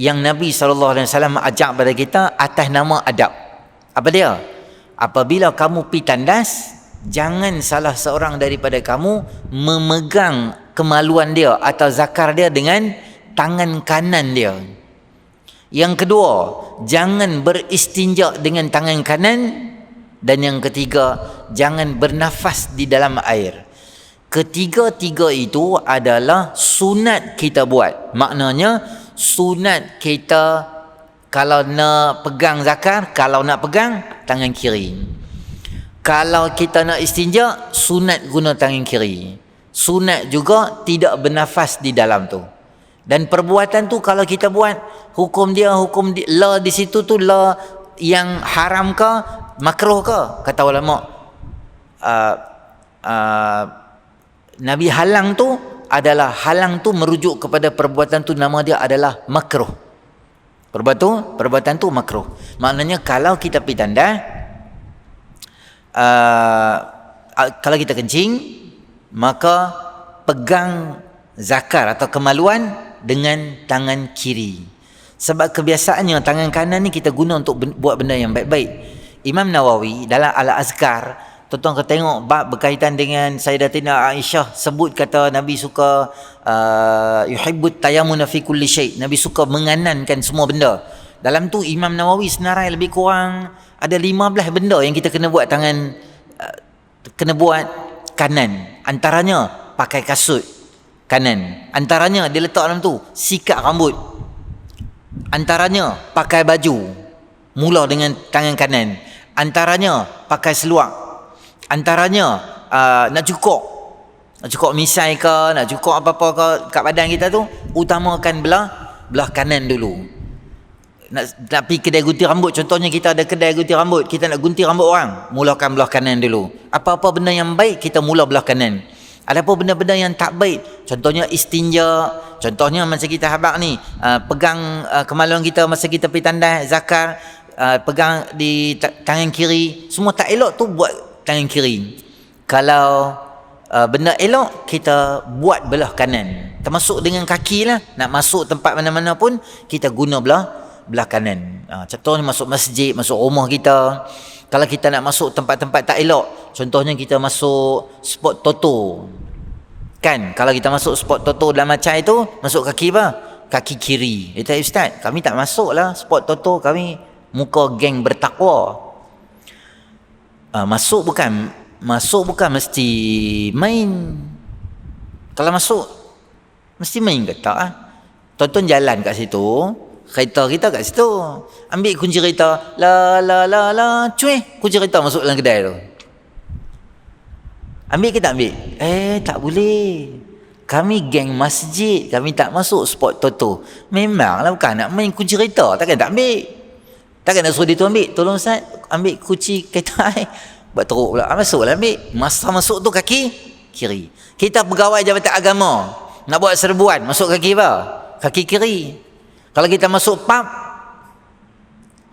yang Nabi SAW ajak pada kita atas nama adab. Apa dia? Apabila kamu pergi tandas, jangan salah seorang daripada kamu memegang kemaluan dia atau zakar dia dengan tangan kanan dia. Yang kedua, jangan beristinja dengan tangan kanan. Dan yang ketiga, jangan bernafas di dalam air. Ketiga-tiga itu adalah sunat kita buat. Maknanya sunat kita kalau nak pegang zakar, kalau nak pegang tangan kiri. Kalau kita nak istinja, sunat guna tangan kiri. Sunat juga tidak bernafas di dalam tu. Dan perbuatan tu kalau kita buat, hukum la di situ tu la yang haram ke makruh ke? Kata ulama, Nabi halang tu merujuk kepada perbuatan tu, nama dia adalah makruh. Perbuatan tu makruh. Maknanya kalau kita pergi tanda, kalau kita kencing, maka pegang zakar atau kemaluan dengan tangan kiri. Sebab kebiasaannya tangan kanan ni kita guna untuk buat benda yang baik-baik. Imam Nawawi dalam Al-Azkar, tuan-tuan kena tengok bab berkaitan dengan Sayyidatina Aisyah, sebut kata Nabi suka yuhibbut tayammuna fi kulli syai'. Nabi suka menganankan semua benda. Dalam tu Imam Nawawi senarai lebih kurang ada 15 benda yang kita kena buat kena buat kanan. Antaranya pakai kasut kanan. Antaranya dia letak dalam tu sikat rambut. Antaranya pakai baju mula dengan tangan kanan. Antaranya pakai seluar. Antaranya nak cukup misai ke, nak cukup apa-apa ke kat badan kita tu, utamakan belah kanan dulu. Nak pergi kedai gunting rambut, contohnya kita ada kedai gunting rambut, kita nak gunting rambut orang, mulakan belah kanan dulu. Apa-apa benda yang baik kita mula belah kanan. Adapun benda-benda yang tak baik, contohnya istinja, contohnya masa kita habaq ni, pegang kemaluan kita masa kita pergi tandas zakar, pegang di tangan kiri, semua tak elok tu buat tangan kiri. Kalau benda elok, kita buat belah kanan. Termasuk dengan kaki lah, nak masuk tempat mana-mana pun kita guna belah kanan. Contohnya masuk masjid, masuk rumah kita. Kalau kita nak masuk tempat-tempat tak elok, contohnya kita masuk spot toto, kan? Kalau kita masuk spot toto dalam macam itu, masuk kaki apa? Kaki kiri. Ustaz, kami tak masuk lah spot toto, kami muka geng bertakwa. Masuk bukan mesti main. Kalau masuk mesti main ke tak? Tonton jalan kat situ, kereta kita kat situ, ambil kunci kereta, cuih, kunci kereta masuk dalam kedai tu. Ambil ke tak ambil? Tak boleh. Kami geng masjid, kami tak masuk spot toto. Memanglah bukan nak main kunci kereta, takkan tak ambil. Takkan nak suruh dia tu ambil, tolong Ustaz, ambil kunci kereta. Buat teruk pula, masuklah ambil. Masa masuk tu kaki kiri. Kita pegawai Jabatan Agama, nak buat serbuan, masuk kaki apa? Kaki kiri. Kalau kita masuk pub,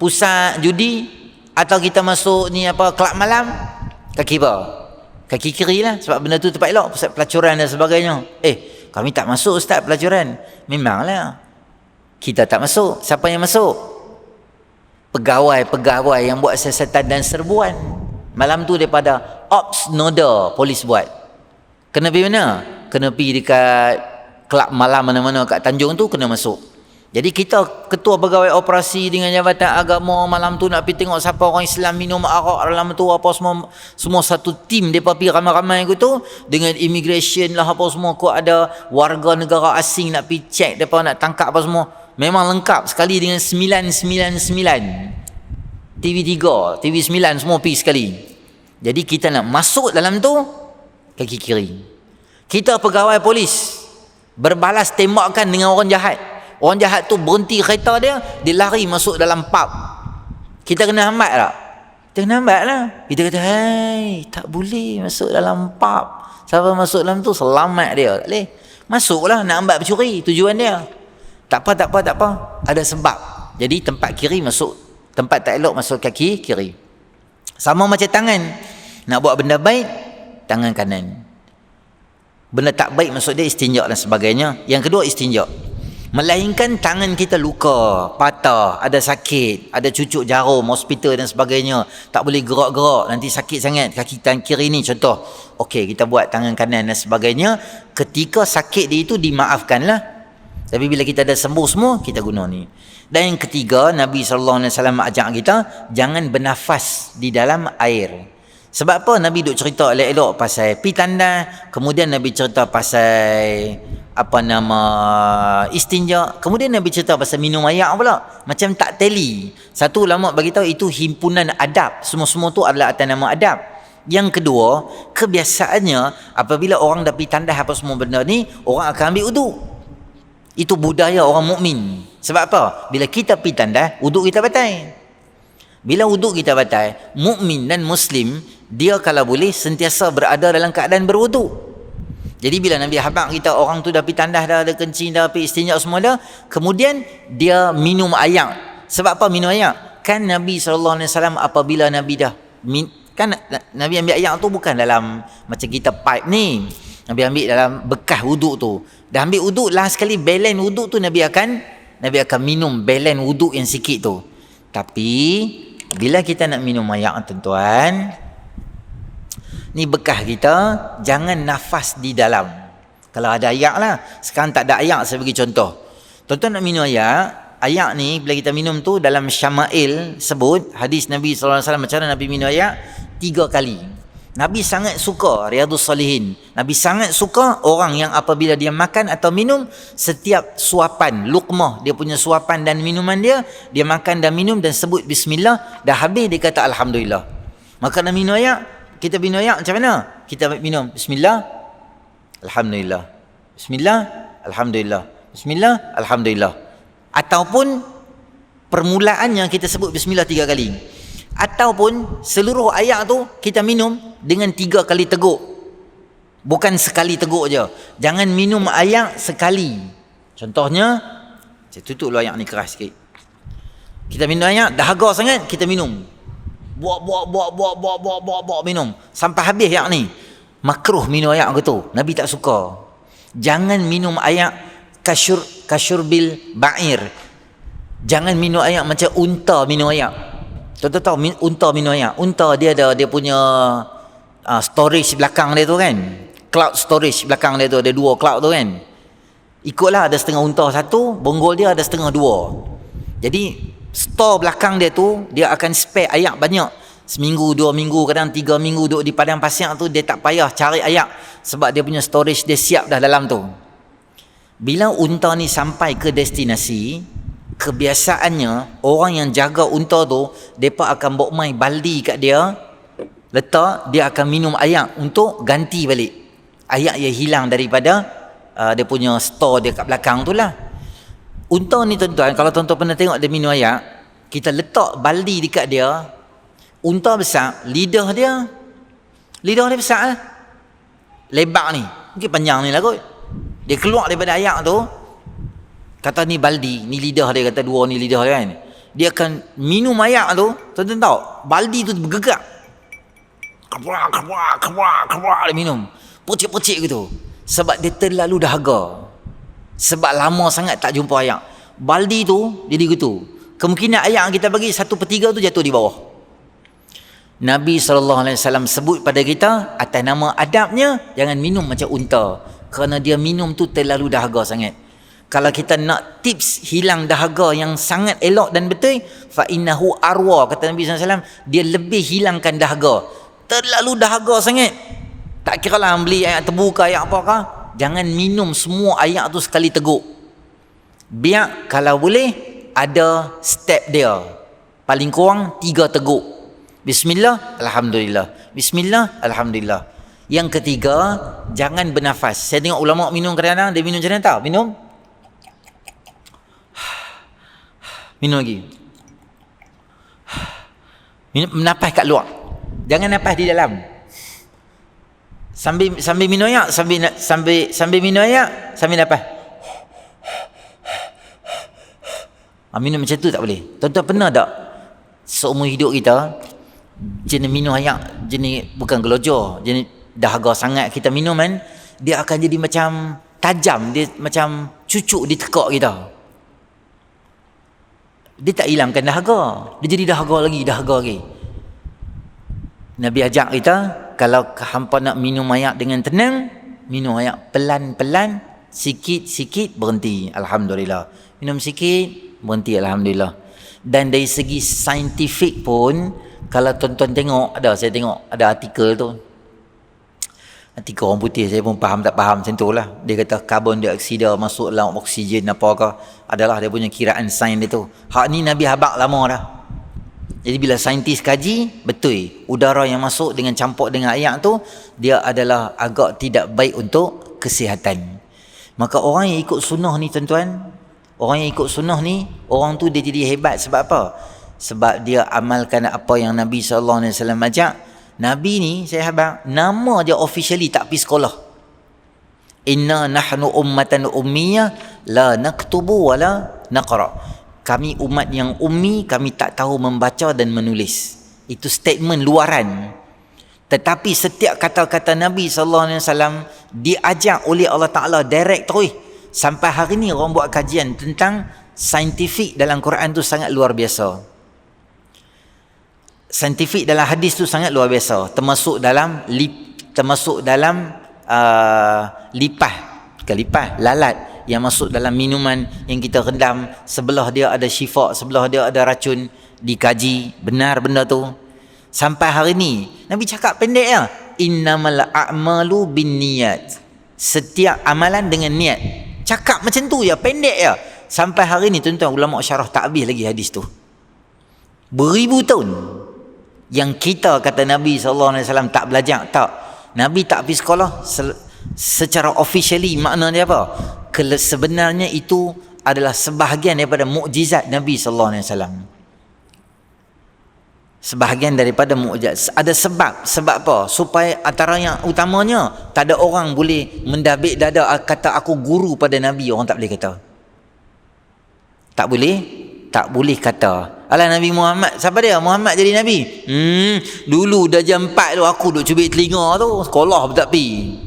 pusat judi, atau kita masuk ni apa, kelab malam, kaki apa? Kaki kiri lah, sebab benda tu tempat elok, pusat pelacuran dan sebagainya. Kami tak masuk Ustaz pelacuran. Memanglah kita tak masuk. Siapa yang masuk? Pegawai-pegawai yang buat siasatan dan serbuan. Malam tu daripada Ops Noda polis buat. Kena pergi mana? Kena pergi dekat kelab malam mana-mana kat Tanjung tu, kena masuk. Jadi kita ketua pegawai operasi dengan Jabatan Agama malam tu nak pergi tengok siapa orang Islam minum arak dalam tu apa semua satu tim depa pergi ramai-ramai gitu dengan immigration lah apa semua, kok ada warga negara asing nak pergi check depa nak tangkap apa semua. Memang lengkap sekali dengan 999 TV3, TV9 semua pergi sekali. Jadi kita nak masuk dalam tu kaki kiri. Kita pegawai polis berbalas tembakan dengan orang jahat. Orang jahat tu berhenti kereta dia lari masuk dalam pub. Kita kena hambat tak? Kita kena hambat lah. Kita kata, hai, tak boleh masuk dalam pub. Siapa masuk dalam tu, selamat dia. Tak boleh. Masuklah, nak hambat pencuri, tujuan dia. Tak apa. Ada sebab. Jadi tempat kiri masuk, tempat tak elok masuk kaki kiri. Sama macam tangan. Nak buat benda baik, tangan kanan. Benda tak baik maksud dia istinja dan sebagainya. Yang kedua istinja. Melainkan tangan kita luka, patah, ada sakit, ada cucuk jarum, hospital dan sebagainya, tak boleh gerak-gerak, nanti sakit sangat kaki tangan kiri ni contoh. Okey, kita buat tangan kanan dan sebagainya. Ketika sakit dia itu dimaafkanlah. Tapi bila kita dah sembuh semua, kita guna ni. Dan yang ketiga, Nabi SAW ajak kita jangan bernafas di dalam air. Sebab apa Nabi duk cerita elok-elok pasal pi tandas, kemudian Nabi cerita pasal istinja, kemudian Nabi cerita pasal minum air pula. Macam tak teli. Satu ulama bagi tahu itu himpunan adab. Semua-semua tu adalah atas nama adab. Yang kedua, kebiasaannya apabila orang dah pi tandas apa semua benda ni, orang akan ambil uduk. Itu budaya orang mukmin. Sebab apa? Bila kita pi tandas, uduk kita batal. Bila wuduk kita batal, mukmin dan muslim, dia kalau boleh sentiasa berada dalam keadaan berwuduk. Jadi bila Nabi habaq kita orang tu dah pergi tandas dah, ada kencing dah, pergi istinja semua dah, kemudian dia minum air. Sebab apa minum air? Kan Nabi SAW apabila Nabi dah kan Nabi ambil air tu bukan dalam macam kita pipe ni. Nabi ambil dalam bekas wuduk tu. Dah ambil wuduk, last sekali balance wuduk tu Nabi akan minum balance wuduk yang sikit tu. Tapi bila kita nak minum air tuan-tuan, ni bekas kita, jangan nafas di dalam. Kalau ada air lah. Sekarang tak ada air, saya bagi contoh. Tuan-tuan nak minum air ni bila kita minum tu dalam Syama'il sebut, hadis Nabi SAW macam mana Nabi minum air? 3 kali. Nabi sangat suka, Riyadhus Salihin, Nabi sangat suka orang yang apabila dia makan atau minum, setiap suapan, luqmah, dia punya suapan dan minuman dia makan dan minum dan sebut bismillah, dah habis dia kata alhamdulillah. Maka nak minum air, kita minum air macam mana? Kita minum bismillah, alhamdulillah, bismillah, alhamdulillah, bismillah, alhamdulillah. Ataupun permulaannya kita sebut bismillah 3 kali. Ataupun seluruh air tu kita minum dengan 3 kali teguk. Bukan sekali teguk je. Jangan minum air sekali. Contohnya, saya tutup dulu air ni keras sikit. Kita minum air, dahaga sangat, kita minum. Buak minum. Sampai habis air ni. Makruh minum air ke tu. Nabi tak suka. Jangan minum air kasyurbil ba'ir. Jangan minum air macam unta minum air. Tuan-tuan tahu unta minum air. Unta dia ada dia punya storage belakang dia tu kan. Cloud storage belakang dia tu. Ada 2 cloud tu kan. Ikutlah ada setengah unta satu, bonggol dia ada setengah 2. Jadi store belakang dia tu, dia akan spare air banyak. Seminggu, 2 minggu, kadang 3 minggu duduk di padang pasir tu, dia tak payah cari air. Sebab dia punya storage dia siap dah dalam tu. Bila unta ni sampai ke destinasi, kebiasaannya orang yang jaga unta tu, mereka akan bawa mai baldi kat dia, letak, dia akan minum air untuk ganti balik air yang hilang daripada dia punya store dia kat belakang tu lah. Unta ni tuan-tuan, kalau tuan-tuan pernah tengok dia minum air, kita letak baldi dekat dia, unta besar, lidah dia besar lah, lebar ni, mungkin panjang ni lah kot. Dia keluar daripada air tu, kata ni baldi, ni lidah dia, kata 2 ni lidah dia kan. Dia akan minum air tu, tuan-tuan tahu, baldi tu bergerak. Kebrak, dia minum. Pocik-pocik gitu. Sebab dia terlalu dahaga. Sebab lama sangat tak jumpa air. Baldi tu jadi gitu. Kemungkinan air yang kita bagi 1/3 tu jatuh di bawah. Nabi SAW sebut pada kita, atas nama adabnya, jangan minum macam unta. Kerana dia minum tu terlalu dahaga sangat. Kalau kita nak tips hilang dahaga yang sangat elok dan betul, fa innahu arwa, kata Nabi SAW, dia lebih hilangkan dahaga. Terlalu dahaga sangat, tak kira lah beli air terbuka air apakah, jangan minum semua air tu sekali teguk. Biar kalau boleh ada step dia, paling kurang 3 teguk. Bismillah, alhamdulillah, bismillah, alhamdulillah. Yang ketiga, jangan bernafas. Saya tengok ulama minum kadang-kadang, dia minum macam mana tahu? Minum lagi. Nafas kat luar. Jangan nafas di dalam. Sambil minum air, sambil minum air, sambil nafas. Minum macam tu tak boleh. Tuan-tuan pernah tak seumur hidup kita jenis minum air, jenis bukan gelojoh, jenis dahaga sangat kita minum kan, dia akan jadi macam tajam, dia macam cucuk di tekak kita. Dia tak hilangkan dahaga, dia jadi dahaga lagi. Nabi ajak kita, kalau hampa nak minum air dengan tenang, minum air pelan-pelan, sikit-sikit berhenti, alhamdulillah. Minum sikit, berhenti, alhamdulillah. Dan dari segi saintifik pun, kalau tuan-tuan tengok, saya tengok ada artikel tu, artikel orang putih, saya pun faham tak faham macam tu lah. Dia kata karbon dioksida masuk dalam oksigen apakah, adalah dia punya kiraan sains dia tu. Hak ni Nabi habaq lama dah. Jadi bila saintis kaji, betul udara yang masuk dengan campur dengan air tu, dia adalah agak tidak baik untuk kesihatan. Maka orang yang ikut sunnah ni tuan-tuan, orang yang ikut sunnah ni, orang tu dia jadi hebat. Sebab apa? Sebab dia amalkan apa yang Nabi SAW ajak. Nabi ni, saya habaq, nama dia officially tak pergi sekolah. Inna nahnu ummatan ummiyah la naktubu wa la naqra. Kami umat yang ummi, kami tak tahu membaca dan menulis. Itu statement luaran. Tetapi setiap kata-kata Nabi SAW diajar oleh Allah Ta'ala direct terus. Sampai hari ni orang buat kajian tentang saintifik dalam Quran tu sangat luar biasa. Saintifik dalam hadis tu sangat luar biasa, termasuk dalam lalat yang masuk dalam minuman yang kita rendam, sebelah dia ada syifa, sebelah dia ada racun, dikaji benar benda tu. Sampai hari ni Nabi cakap pendek ya, innamal a'malu binniyat, setiap amalan dengan niat. Cakap macam tu ya, pendek ya. Sampai hari ni tuan-tuan, ulama syarah tak habis lagi hadis tu. Beribu tahun yang kita kata Nabi SAW tak belajar, tak. Nabi tak pergi sekolah, secara officially makna dia apa? Sebenarnya itu adalah sebahagian daripada mukjizat Nabi SAW. Sebahagian daripada mukjizat. Ada sebab apa? Supaya antara yang utamanya, tak ada orang boleh mendabik dada kata aku guru pada Nabi. Orang tak boleh kata. Tak boleh kata. Alah Nabi Muhammad, siapa dia? Muhammad jadi Nabi. Dulu dah jam 4 tu aku duk cubit telinga tu, sekolah pun tak pergi.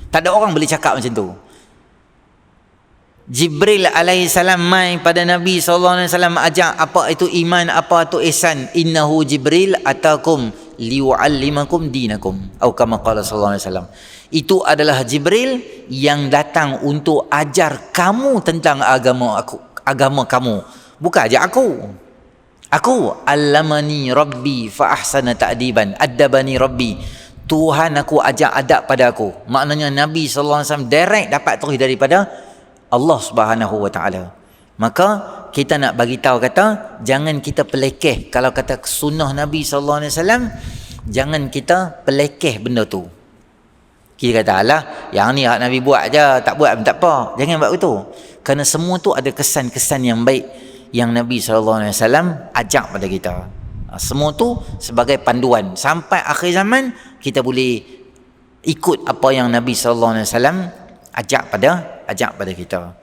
Tak ada orang boleh cakap macam tu. Jibril alaihissalam mai pada Nabi SAW ajak apa itu iman, apa itu ihsan. Innahu Jibril atakum liu'allimakum dinakum. Atau kama qala sallallahu alaihi wasallam. Itu adalah Jibril yang datang untuk ajar kamu tentang agama kamu. Bukan ajar aku. Aku allamani rabbi fa ahsana ta'diban, addabani rabbi. Tuhan aku ajak adab pada aku. Maknanya Nabi SAW direct dapat terus daripada Allah Subhanahu Wa Taala. Maka kita nak bagi tahu kata, jangan kita pelekeh. Kalau kata sunnah Nabi SAW, jangan kita pelekeh benda tu. Kita kata alah, yang ni Nabi buat je, tak buat pun tak apa. Jangan buat itu. Kerana semua tu ada kesan-kesan yang baik yang Nabi SAW ajak pada kita. Semua tu sebagai panduan. Sampai akhir zaman, kita boleh ikut apa yang Nabi SAW ajak pada kita.